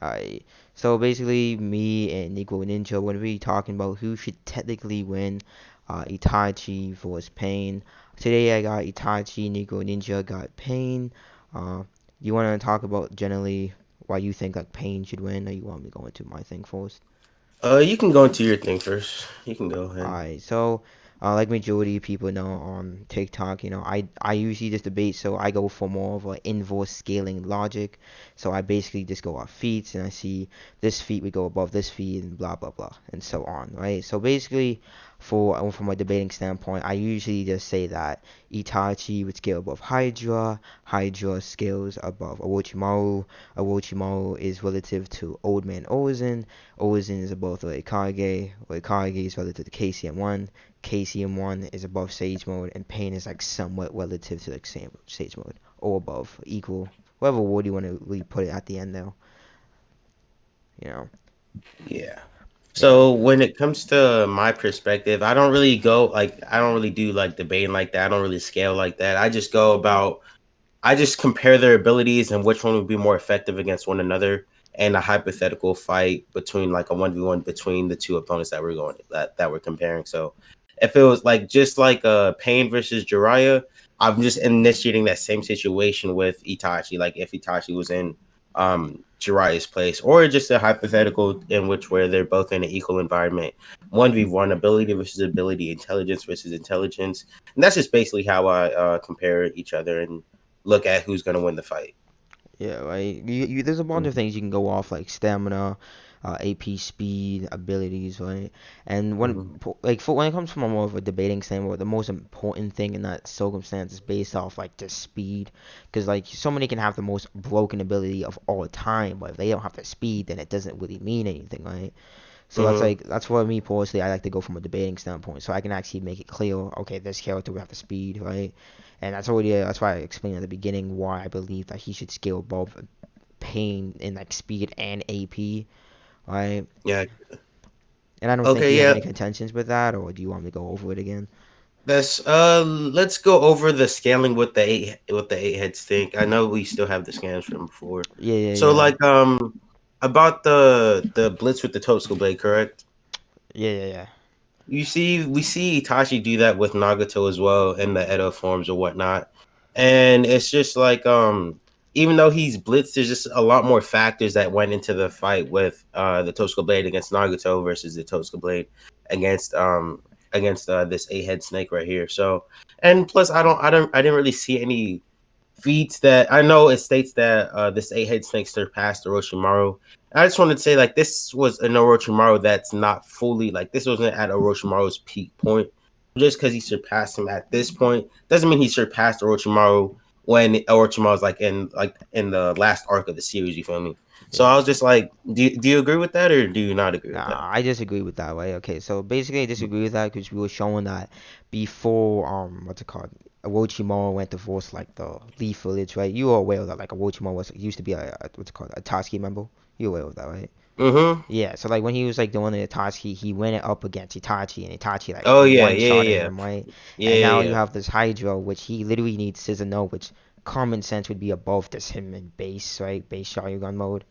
Alright, so basically, me and Negroninja, we're gonna be talking about who should technically win, Itachi versus Pain. Today I got Itachi, Negroninja got Pain. You wanna talk about generally why you think like Pain should win, or you want me to go into my thing first? You can go into your thing first. You can go ahead. Alright, so like majority of people know on TikTok, I usually just debate, so I go for more of an inverse scaling logic. So I basically just go off feats, and I see this feat would go above this feat, and blah blah blah, and so on, right? So basically, from a debating standpoint, I usually just say that Itachi would scale above Hydra, Hydra scales above Orochimaru, Orochimaru is relative to Old Man Ozen, Ozen is above the Ikage, where Ikage is relative to KCM1. KCM1 is above Sage Mode, and Pain is like somewhat relative to like Sage Mode, or above, equal. Whatever word you want to really put it at the end, though. You know? Yeah. Yeah. So when it comes to my perspective, I don't really do like debating like that. I don't really scale like that. I just compare their abilities and which one would be more effective against one another and a hypothetical fight between like a 1v1 between the two opponents that we're comparing. So if it was like just like Pain versus Jiraiya, I'm just initiating that same situation with Itachi. Like if Itachi was in Jiraiya's place, or just a hypothetical in which where they're both in an equal environment, 1v1, ability versus ability, intelligence versus intelligence, and that's just basically how I compare each other and look at who's going to win the fight. Yeah, right. There's a bunch of Mhm. things you can go off like stamina, AP speed, abilities, right? And Mhm. when it comes from a more of a debating standpoint, the most important thing in that circumstance is based off like the speed, because like somebody can have the most broken ability of all time, but if they don't have the speed, then it doesn't really mean anything, right? So Mhm. that's why me personally I like to go from a debating standpoint, so I can actually make it clear. Okay, this character will have the speed, right? And that's why I explained at the beginning why I believe that he should scale above Pain in like speed and AP, right? Yeah. And I don't think Okay. you have Yeah. any contentions with that, or do you want me to go over it again? Let's go over the scaling with the eight heads thing. I know we still have the scans from before. Yeah, yeah, So yeah, like about the blitz with the Totsuka blade, correct? yeah, yeah, yeah. We see Itachi do that with Nagato as well in the Edo forms or whatnot. And it's just like even though he's blitzed, there's just a lot more factors that went into the fight with the Totsuka blade against Nagato versus the Totsuka blade against this eight head snake right here. So and plus I didn't really see any feats that I know it states that this eight head snake surpassed Orochimaru. I just wanted to say like this was an Orochimaru that's not fully like this wasn't at Orochimaru's peak point. Just because he surpassed him at this point doesn't mean he surpassed Orochimaru when Orochimaru's like in the last arc of the series. You feel me? So Yeah. I was just like, do you agree with that or do you not agree with that? Nah, I disagree with that, right? Okay, so basically I disagree with that because we were showing that before, what's it called? Orochimaru went to force like the Leaf Village, right? You are aware of that, like Orochimaru was used to be a what's it called, a Tatsuki member. You aware of that, right? Mm-hmm. Yeah, so like when he was like doing the Itachi, he went up against Itachi, and Itachi like Oh yeah, one yeah, shotted yeah, him, right? yeah, And now yeah, you yeah. have this Hydra, which he literally needs Susanoo, which common sense would be above this him in base, right? Base Sharingan mode.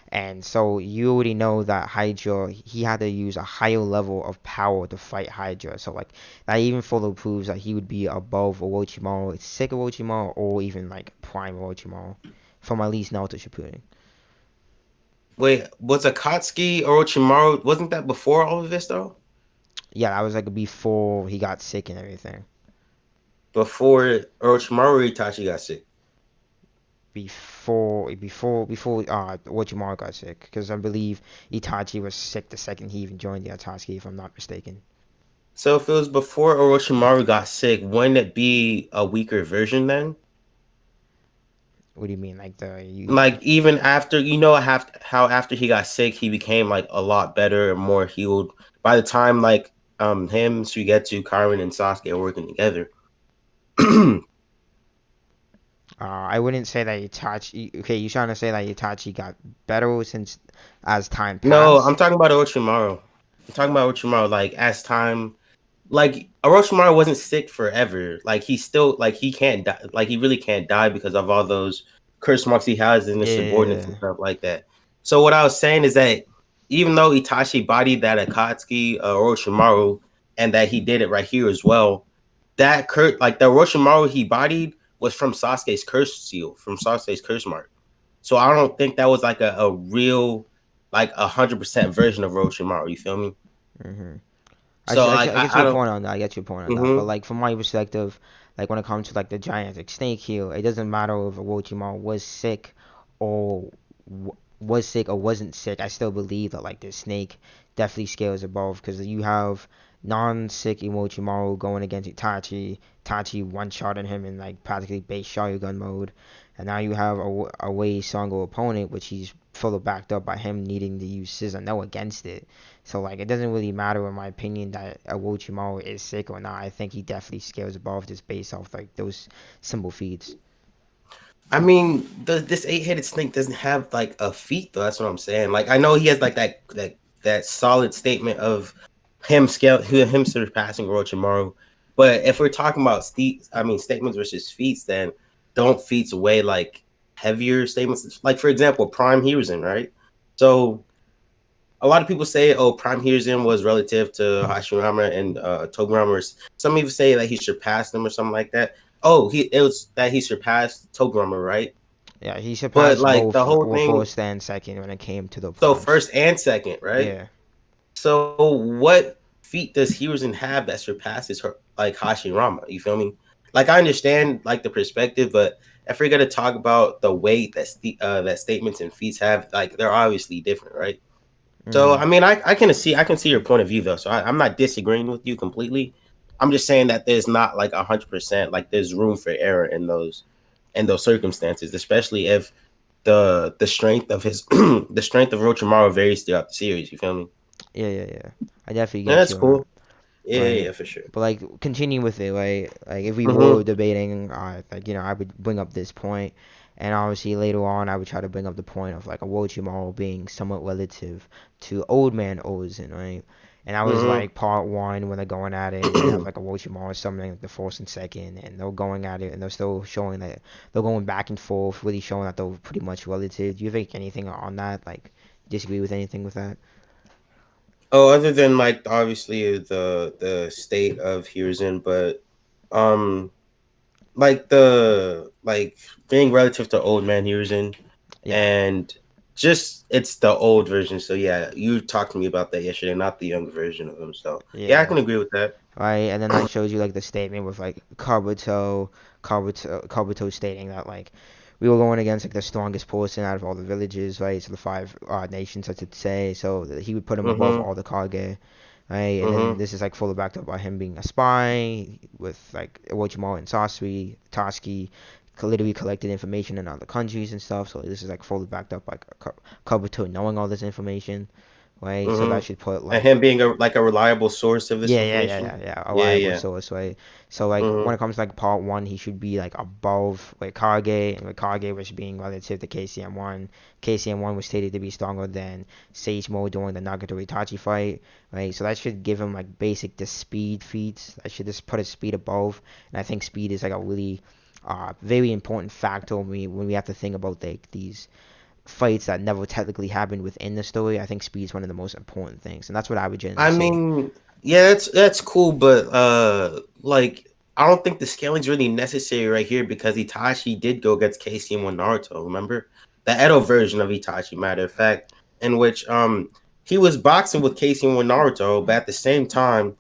And so you already know that Hydra, he had to use a higher level of power to fight Hydra. So like that even further proves that he would be above Orochimaru, Sick Orochimaru, or even like Prime Orochimaru, from at least Naruto Shippuden. Wait, was Akatsuki Orochimaru? Wasn't that before all of this though? Yeah, that was like before he got sick and everything. Before Orochimaru or Itachi got sick. Before Orochimaru got sick, because I believe Itachi was sick the second he even joined the Akatsuki, if I'm not mistaken. So if it was before Orochimaru got sick, wouldn't it be a weaker version then? What do you mean, like the you? Like even after how after he got sick, he became like a lot better and more healed. By the time like him, Suigetsu, Karen, and Sasuke are working together. I wouldn't say that Itachi. Okay, you trying to say that Itachi got better since as time No, passed? I'm talking about Orochimaru. I'm talking about Orochimaru. Like as time like Orochimaru wasn't sick forever. Like he still like he can't die. Like he really can't die because of all those curse marks he has and his subordinates and Yeah, stuff like that. So what I was saying is that even though Itachi bodied that Akatsuki Orochimaru, and that he did it right here as well, that like the Orochimaru he bodied was from Sasuke's curse seal, from Sasuke's curse mark. So I don't think that was like a real, like 100% version of Orochimaru. You feel me? Hmm. So I get I your don't. point on that. I get your point on that. But Mm-hmm. like from my perspective, like when it comes to like the gigantic snake here, it doesn't matter if Orochimaru was sick or was sick or wasn't sick. I still believe that like the snake definitely scales above because you have non-sick Orochimaru going against Itachi. Itachi one-shotting him in like practically base Sharingan mode, and now you have a way stronger opponent, which he's further backed up by him needing to use Scissor No against it. So like it doesn't really matter in my opinion that Orochimaru is sick or not. I think he definitely scales above just based off like those simple feats. I mean, this eight-headed snake doesn't have like a feat though. That's what I'm saying. Like I know he has like that solid statement of him surpassing Orochimaru. But if we're talking about statements versus feats, then don't feats weigh like heavier statements? Like for example, Prime Hiruzen, right? So a lot of people say, "Oh, Prime Hiruzen was relative to Hashirama and Togurama." Some even say that he surpassed them or something like that. Oh, it was that he surpassed Togurama, right? Yeah, he But surpassed like the both whole thing, first and second when it came to the so primes. first and second, right? Yeah. So what feat does Hiruzen have that surpasses her, like Hashirama? You feel me? Like I understand like the perspective, but if we're gonna talk about the weight that statements and feats have, like they're obviously different, right? So Mhm. I mean, I can see your point of view though. So I'm not disagreeing with you completely. I'm just saying that there's not like 100%. Like there's room for error in those circumstances, especially if the strength of his the strength of Orochimaru varies throughout the series. You feel me? Yeah, yeah, yeah. I definitely Yeah, get that's you on that. cool. Yeah, yeah, Right. yeah, for sure. But like continue with it, right? Like if we were Mm-hmm. debating, like I would bring up this point, and obviously later on I would try to bring up the point of like Orochimaru being somewhat relative to Old Man Ozen, right? And that was like part one when they're going at it, and you have Mm-hmm. like Orochimaru summoning like, the first and second, and they're going at it, and they're still showing that they're going back and forth, really showing that they're pretty much relative. Do you think anything on that? Like disagree with anything with that? Oh, other than like obviously the state of Hiruzen, but um like the like being relative to Old Man Hiruzen, Yeah. and just it's the old version. So yeah, you talked to me about that yesterday, not the younger version of him. So yeah, I Yeah. can agree with that. Right? And then that shows you like the statement with like Kabuto stating that like we were going against like the strongest person out of all the villages, right? So the five nations, I should say. So he would put him above Mm-hmm. all the Kage, right? And then Mm-hmm. this is like fully backed up by him being a spy with like Orochimaru and Sasori, Toski. Literally collected information in other countries and stuff, so this is like fully backed up by Kabuto knowing all this information, right? So that Mm-hmm. should put And like him being a reliable source of this information. yeah. A Yeah, reliable yeah. source, right? So like when Mm-hmm. it comes to like part one, he should be like above like Kage, and like Kage was being relative to KCM1. KCM1 was stated to be stronger than Sage Mode during the Nagato Itachi fight, right? So that should give him like basic the speed feats. That should just put his speed above, and I think speed is like a really very important factor when we have to think about like these fights that never technically happened within the story. I think speed is one of the most important things, and that's what I would generally I say. mean, yeah, that's cool, but like I don't think the scaling's really necessary right here because Itachi did go against Casey and Naruto. Remember the Edo version of Itachi, matter of fact, in which he was boxing with Casey and Naruto, but at the same time,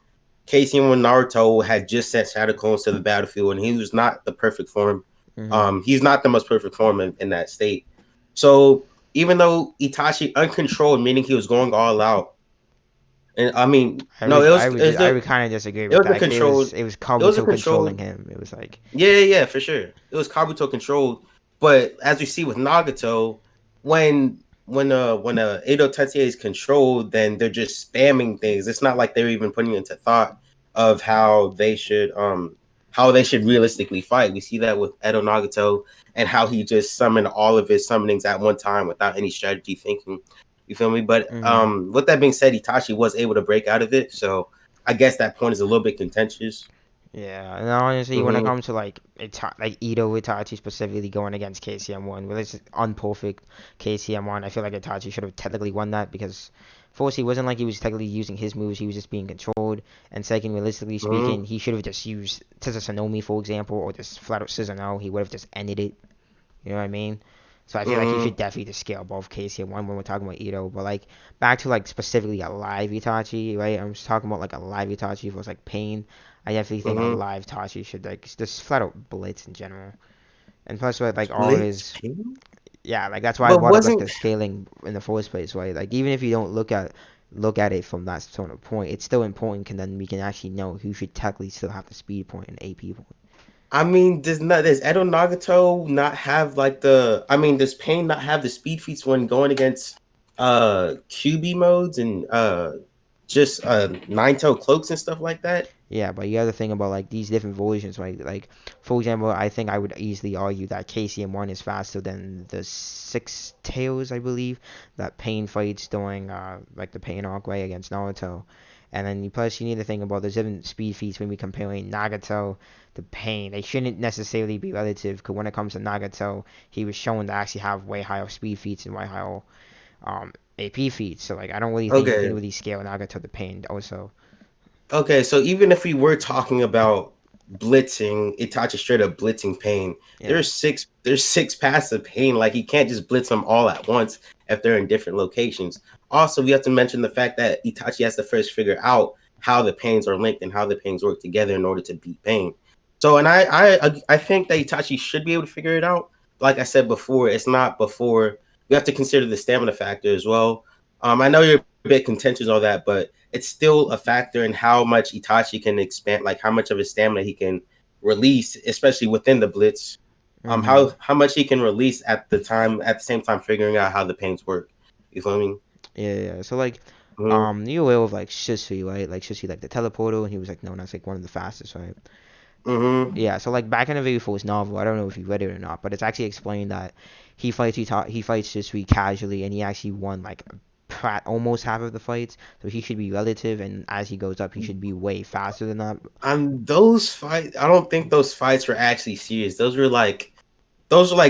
Casey and Naruto had just sent Shadow Clones to the battlefield, and he was not the perfect form. Hmm. He's not the most perfect form in that state. So even though Itachi uncontrolled, meaning he was going all out, and I mean, no, I would kind of disagree it with was a that. 'Cause controlled it was it was a Kabuto controlling controlled him. It was like yeah, yeah, yeah, for sure. It was Kabuto controlled, but as we see with Nagato, when Edo Tensei is controlled, then they're just spamming things. It's not like they're even putting into thought of how they should realistically fight. We see that with Edo Nagato and how he just summoned all of his summonings at one time without any strategy thinking. You feel me? But hmm with that being said, Itachi was able to break out of it, so I guess that point is a little bit contentious. Yeah, and honestly, when it Hmm. comes to like like Ito Itachi specifically going against KCM1, well, it's unperfect KCM1. I feel like Itachi should have technically won that because first, he wasn't like he was technically using his moves; he was just being controlled. And second, realistically Hmm. speaking, he should have just used Tetsuzanomi, for example, or just flat out Susanoo. He would have just ended it. You know what I mean? So I feel like he should Hmm. definitely just scale above KCM1 when we're talking about Ito. But like back to like specifically a live Itachi, right? I'm just talking about like a live Itachi versus like Pain. I definitely think a Hmm. live Tachi should like just flat out blitz in general. And plus with like all Blitz his pin? yeah, like that's why I But brought up like wasn't the scaling in the first place, right? Like even if you don't look at it from that sort of point, it's still important. Can then we can actually know who should technically still have the speed point and AP point. I mean, does Edo Nagato not have like the? I mean, does Pain not have the speed feats when going against QB modes and just nine tail cloaks and stuff like that? Yeah, but you have to think about like these different versions, right? Like, for example, I think I would easily argue that KCM1 is faster than the Six Tails, I believe, that Pain fights during like the Pain arc way against Naruto. And then plus you need to think about the different speed feats when we comparing Nagato to Pain. They shouldn't necessarily be relative, because when it comes to Nagato, he was shown to actually have way higher speed feats and way higher AP feats. So like I don't really think you can Okay. really scale Nagato to Pain also. Okay, so even if we were talking about blitzing, Itachi straight up blitzing Pain, Yeah. there's six paths of Pain. Like he can't just blitz them all at once if they're in different locations. Also, we have to mention the fact that Itachi has to first figure out how the pains are linked and how the pains work together in order to beat Pain. So, and I think that Itachi should be able to figure it out. Like I said before, it's not before we have to consider the stamina factor as well. I know you're a bit contentious on that, but it's still a factor in how much Itachi can expand, like how much of his stamina he can release, especially within the blitz. Mhm. How much he can release at the same time figuring out how the paints work. You feel me? Yeah, yeah. So like, Mm-hmm. you aware of like Shisui, right? Like Shisui, like the teleporter, and he was like known as like one of the fastest, right? Mm-hmm. Yeah. So like back in the very first novel, I don't know if you read it or not, but it's actually explained that he fights Shisui casually, and he actually won like almost half of the fights. So he should be relative, and as he goes up, he should be way faster than that. And those fights, I don't think those fights were actually serious. Those were like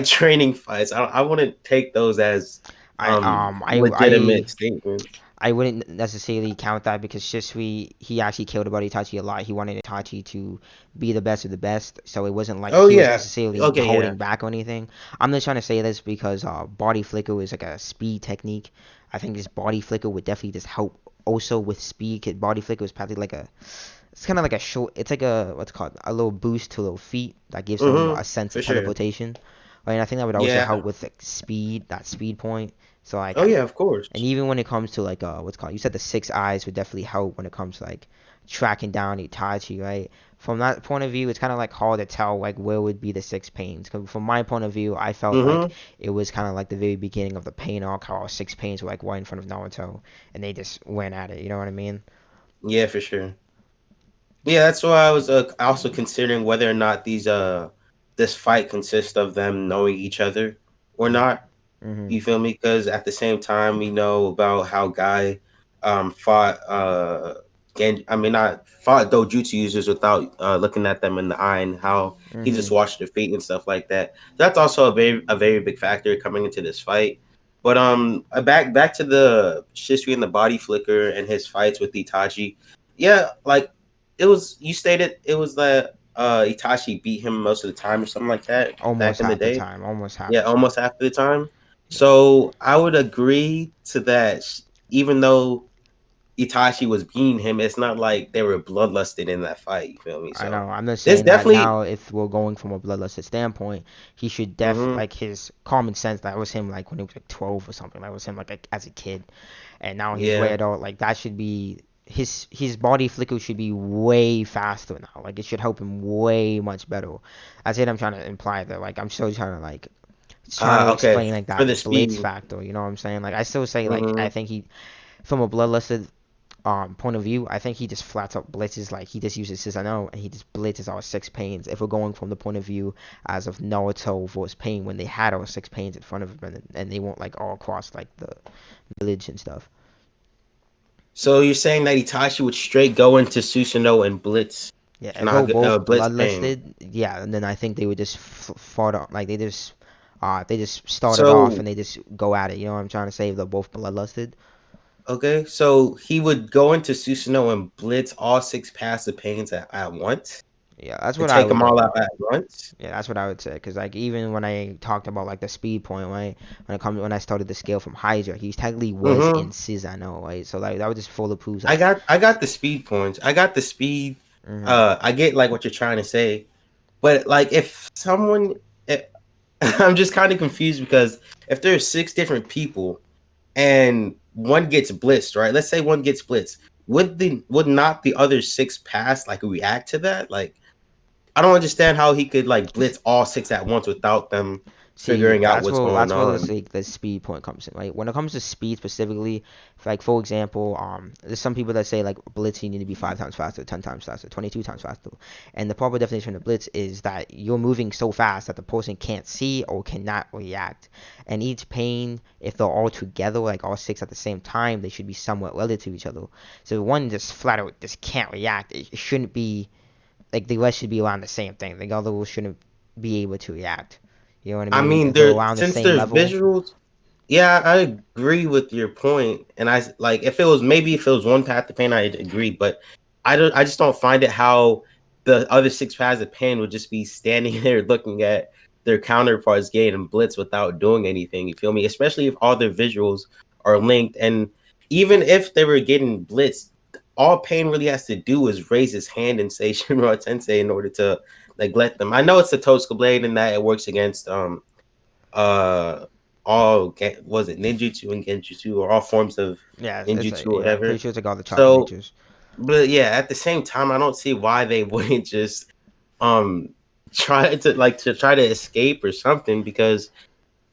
training fights. I wouldn't take those as I um I legitimate I statements. I wouldn't necessarily count that because Shisui, he actually cared about Itachi a lot. He wanted Itachi to be the best of the best, so it wasn't like Oh he was yeah. necessarily Okay, yeah. holding back or anything. I'm just trying to say this because body flicker is like a speed technique. I think this body flicker would definitely just help also with speed. 'Cause body flicker is probably like it's kind of like a short, it's like a, what's it called, a little boost to little feet that gives them Mm-hmm. a sense of For sure. teleportation. Right, and I think that would also Yeah. help with like speed, that speed point. So like Oh yeah, of course. and even when it comes to like what's called, you said the six eyes would definitely help when it comes to like tracking down Itachi, right? From that point of view, it's kind of like hard to tell like where would be the six pains. 'Cause from my point of view, I felt like Mm-hmm. it was kind of like the very beginning of the pain arc, how all six pains were like right in front of Naruto, and they just went at it. You know what I mean? Yeah, for sure. Yeah, that's why I was also considering whether or not this fight consists of them knowing each other or not. Mhm. You feel me? Because at the same time, we know about how Guy fought I mean not fought Dojutsu users without looking at them in the eye, and how he just Mhm. watched their feet and stuff like that. That's also a very big factor coming into this fight. But back to the Shisui and the body flicker and his fights with Itachi. Yeah, like it was you stated it was that Itachi beat him most of the time or something like that back Almost in the half the day. time. Almost half Yeah, the time. almost half the time. So I would agree to that. Even though Itachi was beating him, it's not like they were bloodlusted in that fight. You feel me? I So know. I'm just this saying that definitely. now, if we're going from a bloodlusted standpoint, he should Hmm. like his common sense. That was him like when he was like 12 or something. That was him like as a kid, and now he's way Yeah. adult. Like that should be his body flicker should be way faster now. Like it should help him way much better. That's it. I'm trying to imply that. Like I'm still trying to like trying to Okay. explain like For the that blitz speed. factor. You know what I'm saying? Like I still say like I Hmm. think he from a bloodlusted point of view, I think he just flats out blitzes like he just uses his I know and he just blitzes our six pains. If we're going from the point of view as of Naruto versus Pain when they had our six pains in front of him and they won't like all across like the village and stuff. So you're saying that Itachi would straight go into Susanoo and Blitz? Yeah, if they were both Blitz Pain. bloodlisted, yeah, and then I think they would just fought on, like they just started off So and they just go at it. You know what I'm trying to say? If they're both bloodlisted. okay, so he would go into Susanoo and blitz all six passive pains at once Yeah, that's and what I take them would all out at once. Yeah, that's what I would say. Cause like even when I talked about like the speed point, right? When I started the scale from Hydra, he technically was in Mm-hmm. Cizano, right? So like that would just fully proves I like. got the speed points. I got the speed. Hmm. I get like what you're trying to say, but like if someone, eh, I'm just kind of confused because if there's six different people and one gets blitzed, right? Let's say one gets blitzed. Would not the other six pass like react to that? Like I don't understand how he could like blitz all six at once without them See, figuring out what's going that's where on. the speed point comes in, right? When it comes to speed specifically, like for example, there's some people that say like blitz you need to be 5 times faster, 10 times faster, 22 times faster, and the proper definition of blitz is that you're moving so fast that the person can't see or cannot react, and each pane, if they're all together, like all six at the same time, they should be somewhat relative to each other. So one just flat out just can't react. It shouldn't be like the rest should be around the same thing. The other shouldn't be able to react. You know what I I mean? mean, If they're there around the since same there's level. visuals. Yeah, I agree with your point, and I like if it was maybe if it was one path to pain, I'd agree. But I just don't find it how the other six paths of pain would just be standing there looking at their counterparts getting blitz without doing anything. You feel me? Especially if all their visuals are linked, and even if they were getting blitzed, all pain really has to do is raise his hand and say Shinra Tensei in order to neglect them. I know it's a Tosca blade and that it works against uh was it ninjutsu and genjutsu or all forms of Yeah, it's ninjutsu like or yeah, I'm pretty whatever. sure it's like all the chakra So, natures. but yeah, at the same time, I don't see why they wouldn't just um to try to escape or something because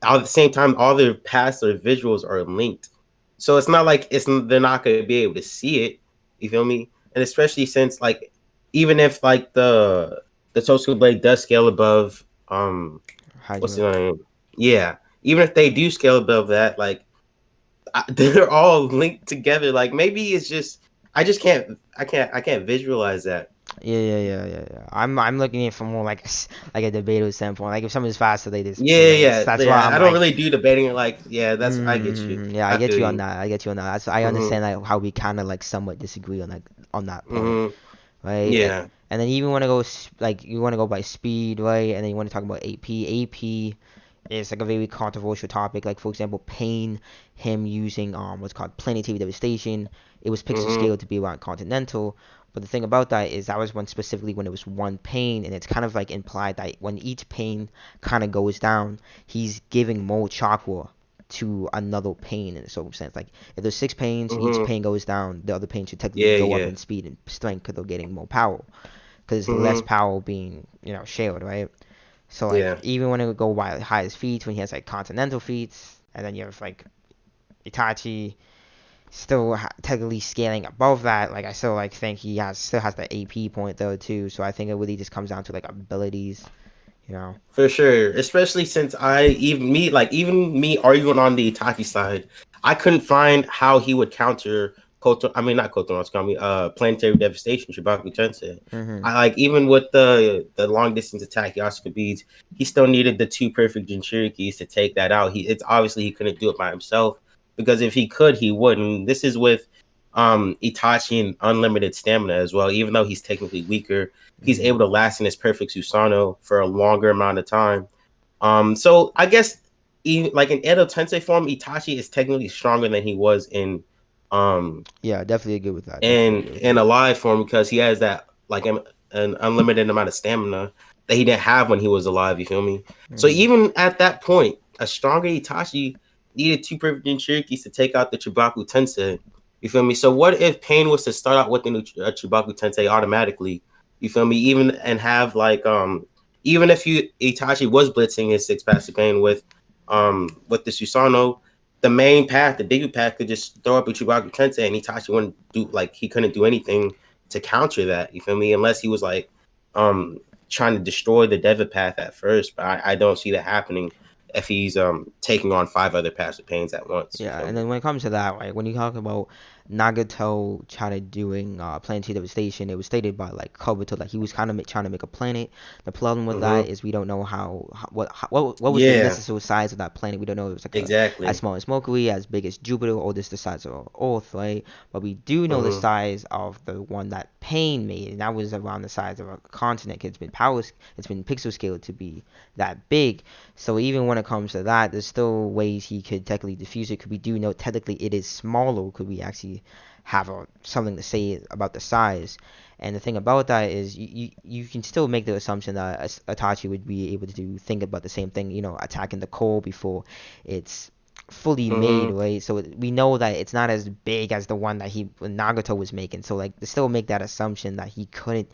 at the same time, all their past or visuals are linked. So it's not like they're not going to be able to see it. You feel me? And especially since like even if like the Tosu blade does scale above what's Hydra. the name? Yeah, even if they do scale above that, like they're all linked together. Like maybe it's just I just I can't visualize that. Yeah. I'm looking at it from more like like a debatable standpoint. Like if someone's faster, they just blitz. That's why Yeah. I'm I don't like, really do debating. Like, yeah, that's I get you. yeah, I I get feel you on you. that. I get you on that. I Mm-hmm. understand like how we kind of like somewhat disagree on that point, Mm-hmm. right? Yeah. And then you even want to go like you want to go by speed, right? And then you want to talk about AP. AP is like a very controversial topic. Like for example, Pain, him using what's called planetary devastation. It was pixel Mm-hmm. scale to be around continental. But the thing about that is that was when specifically when it was one pain, and it's kind of like implied that when each pain kind of goes down, he's giving more chakra to another pain in a certain sense. Like if there's six pains, each Mm-hmm. pain goes down, the other pain should technically Yeah, go up yeah. in speed and strength because they're getting more power. Because less Mm-hmm. power being shared, right? So like Yeah. even when it would go by highest feats, when he has like continental feats, and then you have like Itachi still technically scaling above that. Like I still like think he still has the AP point though too. So I think it really just comes down to like abilities, you know. For sure, especially since even me arguing on the Itachi side, I couldn't find how he would counter Koto. I mean, not Koto. Call me planetary devastation. Shibaku Tensei. Mhm. I like even with the long distance attack Yasuka beads, he still needed the two perfect Jinchurikis to take that out. It's obviously he couldn't do it by himself because if he could, he would. And this is with Itachi and unlimited stamina as well. Even though he's technically weaker, he's Mhm. able to last in his perfect Susano for a longer amount of time. So I guess like in Edo Tensei form, Itachi is technically stronger than he was um Yeah, definitely agree with that. Definitely agree with in that. a live form because he has that like an unlimited amount of stamina that he didn't have when he was alive. You feel me? So Mhm. even at that point, a stronger Itachi needed two perfect Jinchurikis to take out the Chibaku Tensei. You feel me? So what if Pain was to start out with the Chibaku Tensei automatically? You feel me? Even and have like even if you Itachi was blitzing his six passive Pain with the Susano, the main path, the bigger path, could just throw up a Chewbacca Tensei and Itachi wouldn't do like he couldn't do anything to counter that. You feel me? Unless he was like um trying to destroy the Devil path at first, but I don't see that happening. if he's taking on five other passive pains at once. You Yeah, feel and me? then when it comes to that, right, when you talk about Nagato trying to doing planetary devastation, it was stated by like Kabuto that he was kind of trying to make a planet. The problem with that Mm-hmm. is we don't know what was the Yeah, necessary size of that planet. We don't know if it was like as exactly. small as Mercury, as big as Jupiter, or just the size of Earth, right? But we do know the Mm-hmm. size of the one that Pain made, and that was around the size of a continent. It's been pixel scaled to be that big. So even when it comes to that, there's still ways he could technically diffuse it. Could we do know technically it is smaller? Could we actually have something to say about the size? And the thing about that is you can still make the assumption that Itachi would be able to think about the same thing, attacking the core before it's fully made, Mm-hmm. right? So we know that it's not as big as the one that Nagato was making. So like, to still make that assumption that he couldn't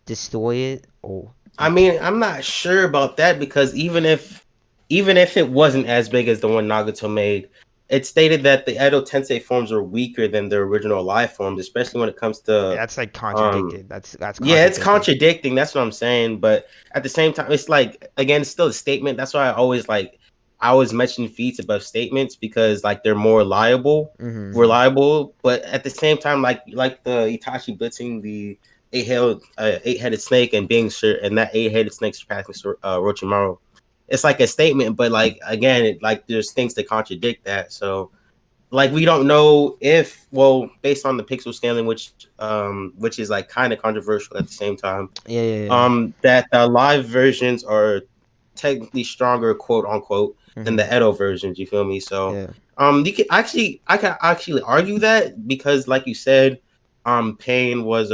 destroy it, or I he mean, I'm not sure about that because even if it wasn't as big as the one Nagato made, it stated that the Edo Tensei forms are weaker than the original life forms, especially when it comes to that's like um contradicted. That's yeah, it's contradicting. contradicting. That's what I'm saying. But at the same time, it's like again, it's still a statement. That's why I always mention feats above statements because like they're more Mm-hmm. reliable. But at the same time, like the Itachi blitzing the eight-headed snake and being sure and that eight-headed snake surpassing Orochimaru. It's like a statement, but like again, like there's things that contradict that. So like we don't know if based on the pixel scaling which is like kind of controversial at the same time Yeah, yeah, that the live versions are technically stronger, quote unquote, yeah. than Mm-hmm. the Edo versions. You feel me? So, Yeah. I can actually argue that because, like you said, Pain was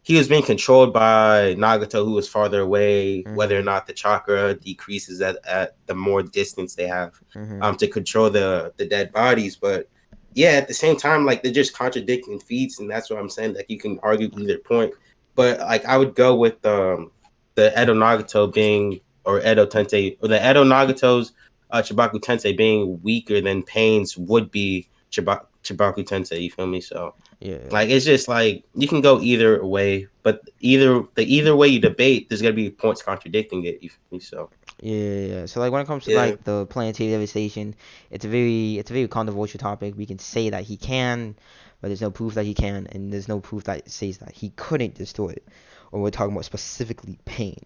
he was being controlled by Nagato, who was farther away. Whether or Mm-hmm. not the chakra decreases at the more distance they have, Mm-hmm. to control the dead bodies, but. Yeah, at the same time, like they're just contradicting feats, and that's what I'm saying. Like you can argue either point, but like I would go with the Edo Nagato being or Edo Tensei or the Edo Nagato's Chibaku Tensei being weaker than Pain's would be Chibaku Tensei. You feel me? So Yeah. like it's just like you can go either way, but either way you debate, there's gonna be points contradicting it. You feel me? So Yeah, yeah, yeah. So like, when it comes to yeah. like the planetary devastation, it's a very controversial topic. We can say that he can, but there's no proof that he can, and there's no proof that says that he couldn't destroy it. Or we're talking about specifically Pain,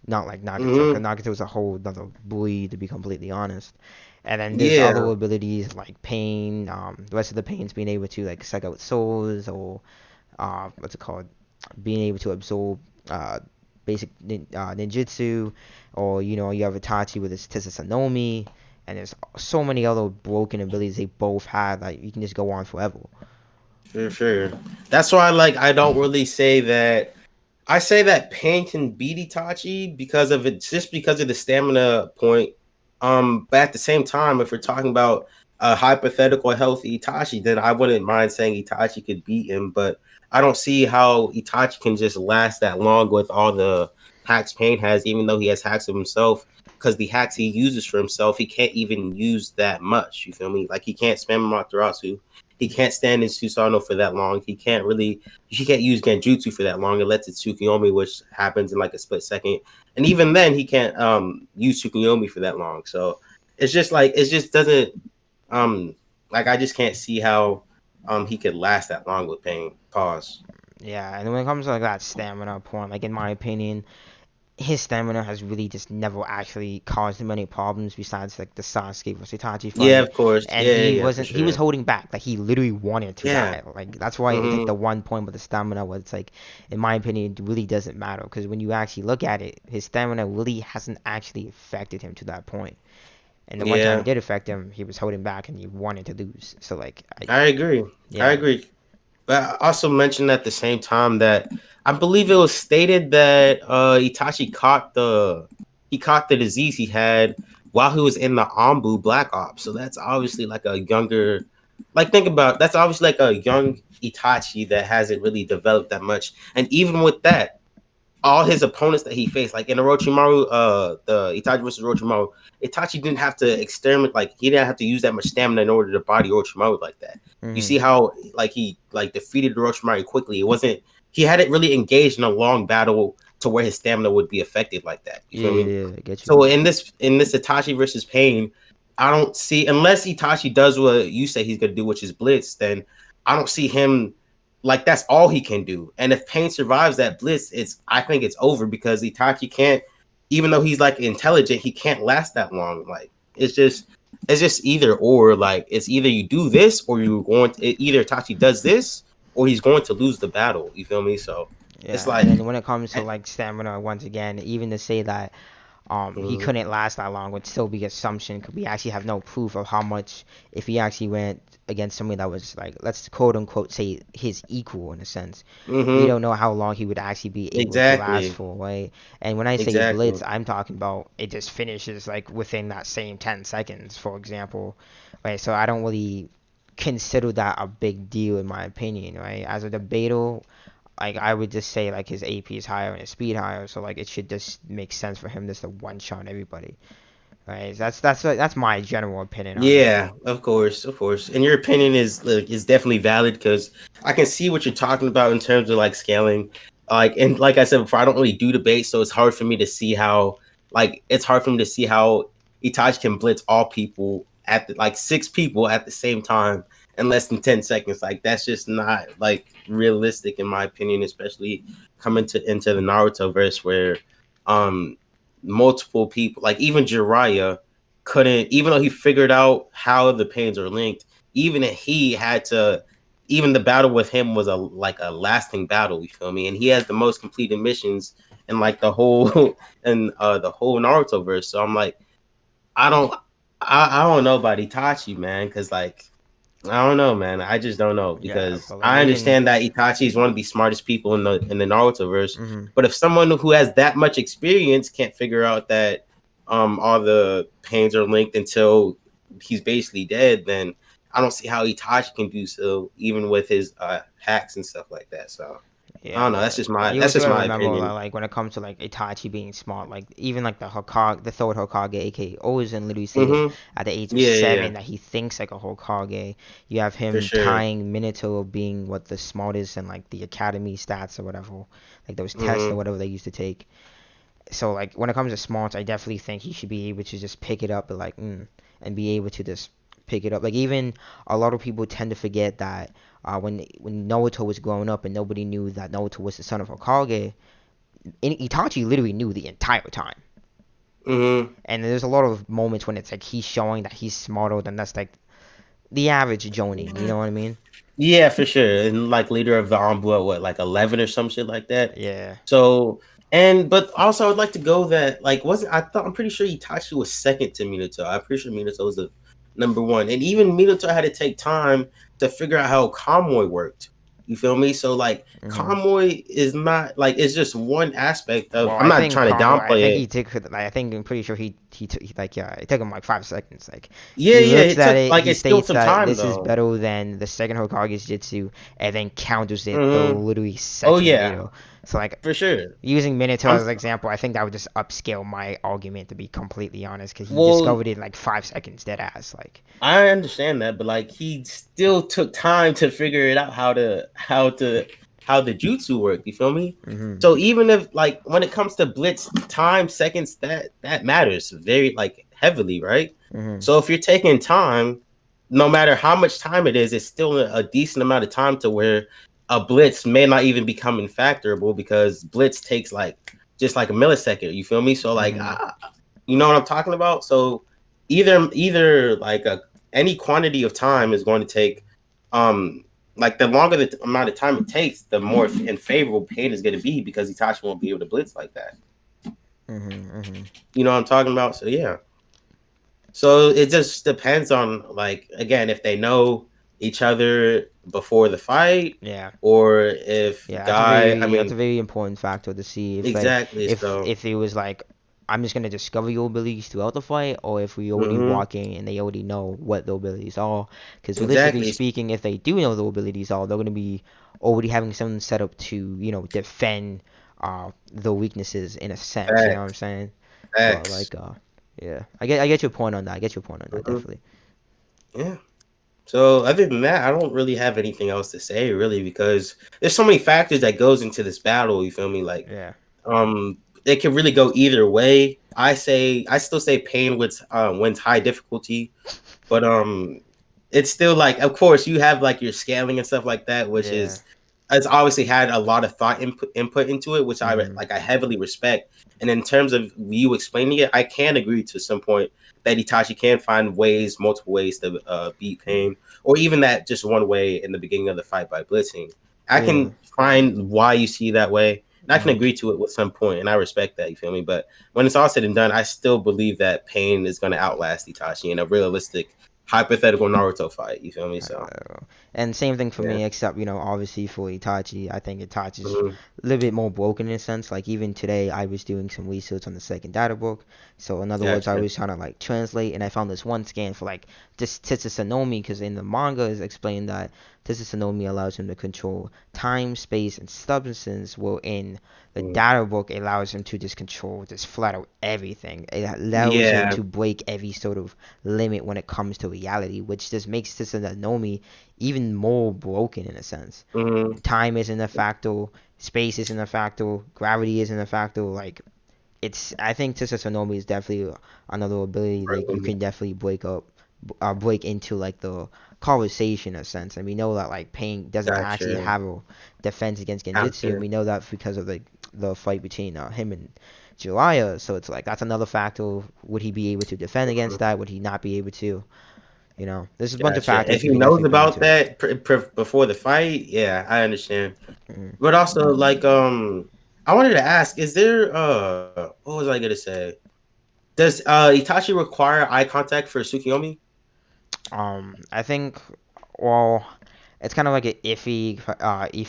not like Nagato, because Mm-hmm. Nagato is a whole other breed, to be completely honest. And then there's other Yeah. abilities like Pain, the rest of the Pains being able to like suck out souls, or what's it called, being able to absorb basic ninjutsu, or you have Itachi with his Tsusanome, and there's so many other broken abilities they both have that you can just go on forever. For sure. That's why like I don't really say that I say that Pain can beat Itachi because of it, just because of the stamina point. But at the same time, if we're talking about a hypothetical healthy Itachi, then I wouldn't mind saying Itachi could beat him. But I don't see how Itachi can just last that long with all the hacks Pain has, even though he has hacks of himself. Because the hacks he uses for himself, he can't even use that much. You feel me? Like he can't spam Amaterasu. He can't stand in Susanoo for that long. He can't use Genjutsu for that long. It lets it Tsukuyomi, which happens in like a split second. And even then, he can't use Tsukuyomi for that long. So it's just like it just doesn't um like I just can't see how he could last that long with pain. Pause. Yeah, and when it comes to like that stamina point, like in my opinion, his stamina has really just never actually caused him any problems besides like the Sasuke versus Itachi Yeah, fight. of course. And Yeah, he yeah, for wasn't he was sure. holding back. Like, he literally wanted to Yeah. die. Like, that's why it's like Mm-hmm. the one point with the stamina was, it's like, in my opinion, it really doesn't matter, because when you actually look at it, his stamina really hasn't actually affected him to that point. And the one time it Yeah, did affect him, he was holding back and he wanted to lose. So like, I agree. I yeah. agree. But I also mentioned at the same time that I believe it was stated that Itachi caught the disease he had while he was in the Ambu Black Ops. So that's obviously like a younger, like think about that's obviously like a young Itachi that hasn't really developed that much. And even with that, all his opponents that he faced, like in Orochimaru, the Itachi versus Orochimaru, Itachi didn't have to experiment, like he didn't have to use that much stamina in order to body Orochimaru like that. You Hmm. see how like he like defeated Orochimaru quickly. It wasn't he hadn't really engaged in a long battle to where his stamina would be affected like that. You Yeah, feel me? yeah, yeah, I get you. So in this Itachi versus Pain, I don't see, unless Itachi does what you say he's gonna do, which is blitz, then I don't see him, like, that's all he can do. And if Pain survives that blitz, I think it's over, because Itachi can't, even though he's like intelligent, he can't last that long. Like, it's just either or. Like, it's either you do this or you're going to, either Itachi does this or he's going to lose the battle. You feel me? So it's Yeah, and like, then when it comes to like stamina, once again, even to say that he mhm, couldn't last that long would still be assumption because we actually have no proof of how much if he actually went against somebody that was like, let's quote unquote say his equal in a sense. We mhm, don't know how long he would actually be able to last exactly, for, right? And when I say blitz, exactly. I'm talking about it just finishes like within that same 10 seconds, for example, right? So I don't really consider that a big deal in my opinion, right? As a debater, like I would just say like his AP is higher and his speed higher, so like it should just make sense for him just to one shot everybody. Right? That's my general opinion on it. Yeah, of course. And your opinion is definitely valid, because I can see what you're talking about in terms of like scaling. Like, and like I said before, I don't really do debate, so it's hard for me to see how, Itachi can blitz all people at like six people at the same time in less than 10 seconds. Like, that's just not like realistic in my opinion, especially coming to into the Naruto verse, where um multiple people, like even Jiraiya couldn't, even though he figured out how the pains are linked, even he had to, even the battle with him was a lasting battle, you feel me? And he has the most completed missions in like the whole and the whole Naruto verse. So I'm like, I don't I don't know about Itachi, man, because like, I don't know, man. I just don't know, Yeah, because but like I even understand that Itachi is one of the smartest people in the Naruto verse. hmm But if someone who has that much experience can't figure out that all the pains are linked until he's basically dead, then I don't see how Itachi can do so, even with his hacks and stuff like that. So I yeah, don't know. That's but just my you that's also just gotta my remember that opinion. like when it comes to like Itachi being smart, like even like the Hokage, the third Hokage, aka Ozen, literally stated Mm-hmm. at the age of Yeah, yeah, yeah, 7 that he thinks like a Hokage. You have for him sure. tying Minato being what the smartest and like the academy stats or whatever, like those tests or Mm-hmm. whatever they used to take. So like when it comes to smarts, I definitely think he should be able to just pick it up and like and be able to just pick it up. Like even a lot of people tend to forget that when Naruto was growing up and nobody knew that Naruto was the son of Hokage, Itachi literally knew the entire time. Mm-hmm. And there's a lot of moments when it's like he's showing that he's smarter than that's like the average Jonin. You know what I mean? Yeah, for sure. And like leader of the envoy, what, like 11 or some shit like that. Yeah. So, and but also I would like to go that, like, wasn't, I thought, I'm pretty sure Itachi was second to Minato. I'm pretty sure Minato was the number one. And even Minato had to take time to figure out how Kamui worked. You feel me? So like, hmm Kamui is not like, it's just one aspect of, Well, I'm I not think trying to Conway. I think downplay he it. took. Like, I think I'm pretty sure he took. Like yeah, it took him like 5 seconds. Like Yeah, he yeah, looks it at took it. like, He it's still states some that time this is though. better than the second Hokage's Jutsu, and then counters it a Hmm. literally Oh second yeah, later. So like for sure. using Minato I'm as an example, I think that would just upscale my argument to be completely honest, because he well, discovered it in like 5 seconds, dead ass. Like. I understand that, but like, he still took time to figure it out, how the jutsu work. You feel me? Mhm. So even if, like, when it comes to blitz time, seconds, that matters very like heavily, right? Mhm. So if you're taking time, no matter how much time it is, it's still a decent amount of time to where a blitz may not even become infactorable, because blitz takes like just like a millisecond. You feel me? So like, Mhm. you know what I'm talking about? So either like any quantity of time is going to take, um like, the longer the amount of time it takes, the more unfavorable pain is going to be, because Itachi won't be able to blitz like that. Mhm. Mhm. You know what I'm talking about? So yeah. So it just depends on, like, again, if they know each other before the fight, Yeah. or if Yeah, guy, I that's a mean, very important factor to see if like exactly. So if it was like I'm just gonna discover your abilities throughout the fight, or if we already hmm, walk in and they already know what the abilities are. Because realistically exactly, speaking, if they do know the abilities are, they're gonna be already having something set up to defend the weaknesses in a sense. You know what I'm facts, saying? But facts. like yeah, I get your point on that. I get your point on that Hmm. definitely. Yeah. So other than that, I don't really have anything else to say, really, because there's so many factors that goes into this battle. You feel me? Like, Yeah. It can really go either way. I still say Pain wins high difficulty, but it's still like, of course, you have like your scaling and stuff like that, which Yeah. is it's obviously had a lot of thought input into it, which Mm. I heavily respect. And in terms of you explaining it, I can agree to some point that Itachi can find multiple ways to beat Pain, or even that just one way in the beginning of the fight by blitzing. I Yeah. can find why you see that way, and I can Mm. agree to it with some point, and I respect that. You feel me? But when it's all said and done, I still believe that Pain is going to outlast Itachi in a realistic hypothetical Naruto fight. You feel me? So And same thing for yeah. me, except obviously for Itachi, I think Itachi's Mhm. a little bit more broken in a sense. Like even today, I was doing some research on the second data book. So in other words, I Gotcha. was trying to like translate, and I found this one scan for like this Tsukuyomi, because in the manga is explained that Tsukuyomi allows him to control time, space, and substances. While in the Mhm. data book, it allows him to just control, just flat out everything. It allows him Yeah. to break every sort of limit when it comes to reality, which just makes Tsukuyomi even more broken in a sense. Mhm. Time isn't a factor, space isn't a factor, gravity isn't a factor. Like it's, I think Tsukuyomi is definitely another ability like you can definitely break into like the conversation in a sense. And we know that like Pain doesn't actually Gotcha. have a defense against Genjutsu, and Counter. we know that because of the fight between him and Jiraiya. So it's like that's another factor. Would he be able to defend against Mhm. that? Would he not be able to? There's a bunch of Gotcha. factors If we he can knows definitely put about into it. that before the fight, yeah, I understand. Mm. But also, like, I wanted to ask: is there what was I gonna say? Does Itachi require eye contact for Tsukiyomi? I think, well, it's kind of like an iffy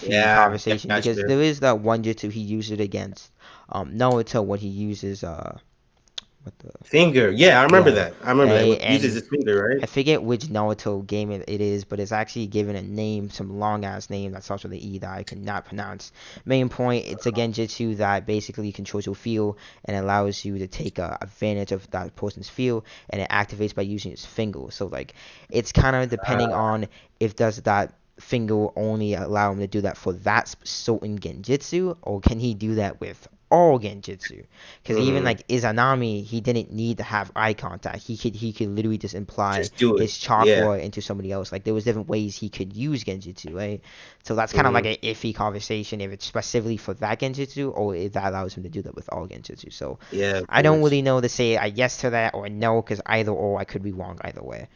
Yeah, conversation because gotcha. there is that one jutsu he used it against Naruto when he uses what the Finger. Yeah, I remember yeah, that. I remember that. What uses and his finger, right? I forget which Naruto game it is, but it's actually given a name, some long ass name that starts with an E that I cannot pronounce. Main point, it's a genjutsu that basically controls your feel and allows you to take advantage of that person's feel, and it activates by using its finger. So like, it's kind of depending on if does that finger only allow him to do that for that certain genjutsu, or can he do that with all genjutsu? Because even Mm-hmm. like Izanami, he didn't need to have eye contact. He could literally just imply Just do it. his Yeah. chakra into somebody else. Like there was different ways he could use genjutsu, right? So that's kind of like Mm-hmm. an iffy conversation if it's specifically for that genjutsu or if that allows him to do that with all genjutsu. So Yeah, of I don't course. really know to say a yes to that or no, because either or I could be wrong either way.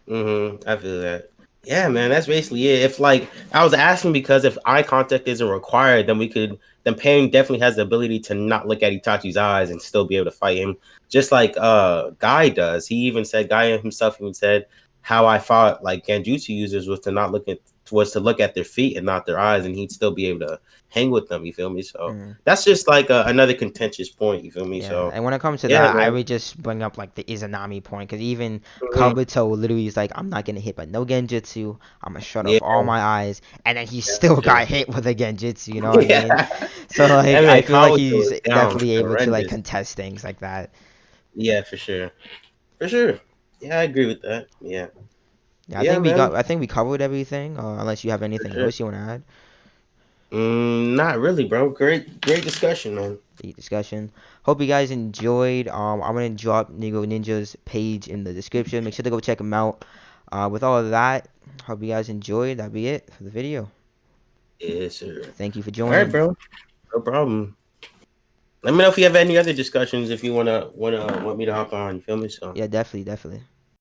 I feel that. Yeah, man, that's basically it. If like I was asking because if eye contact isn't required, then Pain definitely has the ability to not look at Itachi's eyes and still be able to fight him. Just like Guy does. Guy himself even said how I fought like Genjutsu users was to look at their feet and not their eyes, and he'd still be able to hang with them, you feel me? So Mm. that's just like another contentious point, you feel me? Yeah, So and when it comes to yeah, that, I man. would just bring up like the Izanami point, because even Mhm. Kabuto literally is like, I'm not gonna hit by no Genjutsu, I'm gonna shut Yeah, off all my eyes, and then he still gotcha. got hit with a Genjutsu, you know what I mean? Yeah. So like, I I mean, feel like Kawato he's is down definitely able to like horrendous. contest things like that. Yeah, for sure. For sure. Yeah, I agree with that. Yeah. Yeah, Yeah, man. I think we covered everything, unless you have For anything sure. else you want to add. Not really, bro. Great discussion, man. The discussion. Hope you guys enjoyed. I'm gonna drop Negroninja's page in the description. Make sure to go check him out. With all of that, hope you guys enjoyed. That'll be it for the video. Yes, sir. Thank you for All right, joining. bro. No problem. Let me know if you have any other discussions if you want me to hop on. You feel me? So Yeah, definitely, definitely.